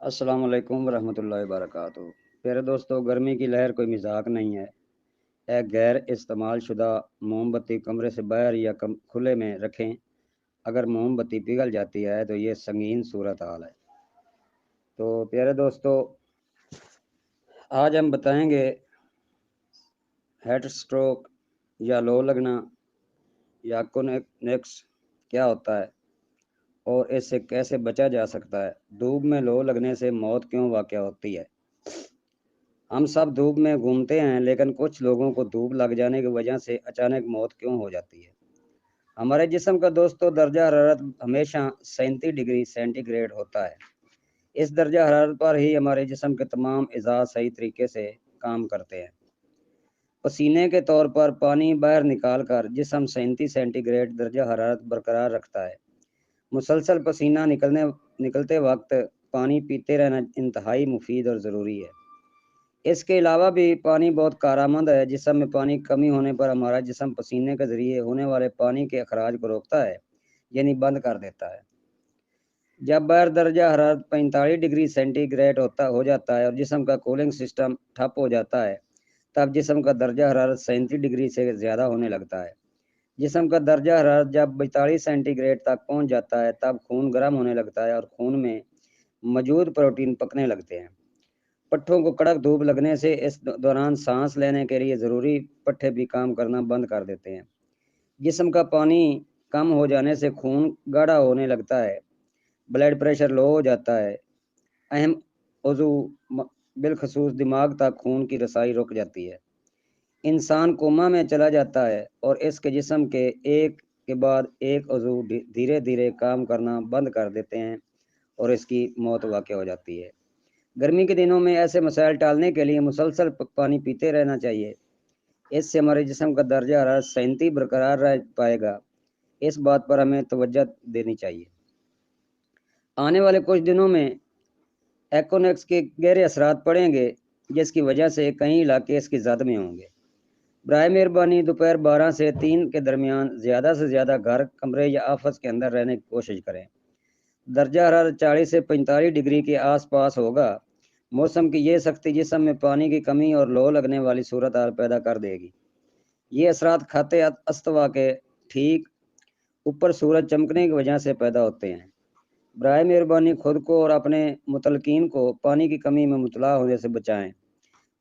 अस्सलाम वालेकुम रहमतुल्लाहि वबरकातुहू। प्यारे दोस्तों, गर्मी की लहर कोई मजाक नहीं है। एक गैर इस्तेमाल शुदा मोमबत्ती कमरे से बाहर या खुले में रखें। अगर मोमबत्ती पिघल जाती है तो ये संगीन सूरत हाल है। तो प्यारे दोस्तों, आज हम बताएंगे हेड स्ट्रोक या लो लगना या कोनेक्स क्या होता है और इससे कैसे बचा जा सकता है। धूप में लो लगने से मौत क्यों वाक़या होती है। हम सब धूप में घूमते हैं, लेकिन कुछ लोगों को धूप लग जाने की वजह से अचानक मौत क्यों हो जाती है। हमारे जिस्म का दोस्तों दर्जा हरारत हमेशा 37 डिग्री सेंटीग्रेड होता है। इस दर्जा हरारत पर ही हमारे जिस्म के तमाम अज़ा सही तरीके से काम करते हैं। पसीने के तौर पर पानी बाहर निकाल कर जिस्म 37 सेंटीग्रेड दर्जा हरारत बरकरार रखता है। मुसलसल पसीना निकलते वक्त पानी पीते रहना इंतहाई मुफीद और ज़रूरी है। इसके अलावा भी पानी बहुत कारआमद है। जिस्म में पानी की कमी होने पर हमारा जिस्म पसीने के ज़रिए होने वाले पानी के अखराज को रोकता है, यानी बंद कर देता है। जब बाहर दर्जा हरारत 45 डिग्री सेंटीग्रेड हो जाता है और जिस्म का कूलिंग सिस्टम ठप हो जाता है, तब जिस्म का दर्जा हरारत 37 डिग्री से ज़्यादा होने लगता है। जिस्म का दर्जा हरारत जब 42 सेंटीग्रेड तक पहुंच जाता है, तब खून गर्म होने लगता है और खून में मौजूद प्रोटीन पकने लगते हैं। पट्ठों को कड़क धूप लगने से इस दौरान सांस लेने के लिए ज़रूरी पट्ठे भी काम करना बंद कर देते हैं। जिस्म का पानी कम हो जाने से खून गाढ़ा होने लगता है, ब्लड प्रेशर लो हो जाता है, अहम उज़ू बिलखसूस दिमाग तक खून की रसाई रुक जाती है। इंसान कोमा में चला जाता है और इसके जिस्म के एक के बाद एक उज़ू धीरे धीरे काम करना बंद कर देते हैं और इसकी मौत वाक़या हो जाती है। गर्मी के दिनों में ऐसे मसाइल टालने के लिए मुसलसल पानी पीते रहना चाहिए। इससे हमारे जिस्म का दर्जा हरारत 37 बरकरार रह पाएगा। इस बात पर हमें तवज्जो देनी चाहिए। आने वाले कुछ दिनों में एकोनेक्स के गहरे असरात पड़ेंगे, जिसकी वजह से कई इलाके इसकी जद में होंगे। बराए मेहरबानी दोपहर 12 से 3 के दरमियान ज़्यादा से ज़्यादा घर, कमरे या ऑफिस के अंदर रहने की कोशिश करें। दर्जा हरारत 40 से 45 डिग्री के आसपास होगा। मौसम की ये सख्ती जिस्म में पानी की कमी और लो लगने वाली सूरत हाल पैदा कर देगी। ये असरात खाते अस्तवा के ठीक ऊपर सूरज चमकने की वजह से पैदा होते हैं। बराए मेहरबानी खुद को और अपने मुतलकीन को पानी की कमी में मुतला होने से बचाएं।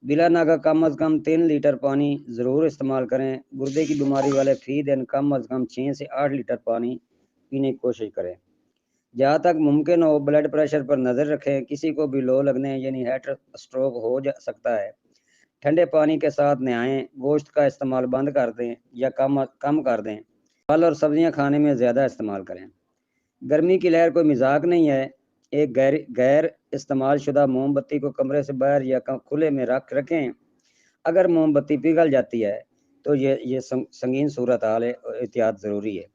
बिला नागा कम अज़ कम 3 लीटर पानी ज़रूर इस्तेमाल करें। गुर्दे की बीमारी वाले फ़ी दिन कम अज़ कम 6 से 8 लीटर पानी पीने की कोशिश करें। जहाँ तक मुमकिन हो ब्लड प्रेशर पर नज़र रखें। किसी को भी लो लगने यानी हेड स्ट्रोक हो जा सकता है। ठंडे पानी के साथ नहाएं। गोश्त का इस्तेमाल बंद कर दें या कम कर दें। फल और सब्जियां खाने में ज़्यादा इस्तेमाल करें। गर्मी की लहर कोई मजाक नहीं है। एक गैर इस्तेमाल शुदा मोमबत्ती को कमरे से बाहर या खुले में रखें। अगर मोमबत्ती पिघल जाती है तो ये संगीन सूरत हाल है और एहतियात ज़रूरी है।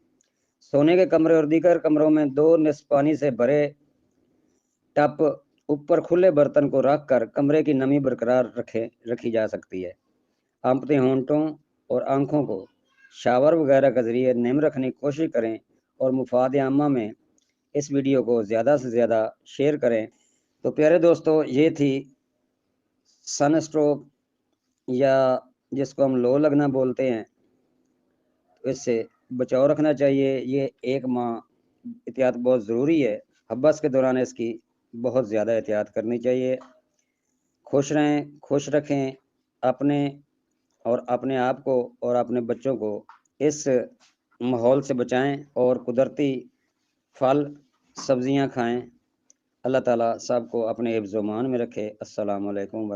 सोने के कमरे और दीगर कमरों में 2 निस्फ पानी से भरे टप ऊपर खुले बर्तन को रख कर कमरे की नमी बरकरार रखी जा सकती है। अपने होंठों और आंखों को शावर वगैरह के ज़रिए नम रखने की कोशिश करें और मुफाद आमा में इस वीडियो को ज़्यादा से ज़्यादा शेयर करें। तो प्यारे दोस्तों, ये थी सन स्ट्रोक या जिसको हम लो लगना बोलते हैं, तो इससे बचाव रखना चाहिए। ये 1 माह एहतियात बहुत ज़रूरी है। हब्बस के दौरान इसकी बहुत ज़्यादा एहतियात करनी चाहिए। खुश रहें, खुश रखें अपने और अपने आप को और अपने बच्चों को इस माहौल से बचाएं और कुदरती फल सब्जियां खाएं। अल्लाह ताला सबको अपने हिफ्ज़-ओ-मान में रखे। अस्सलाम वालेकुम।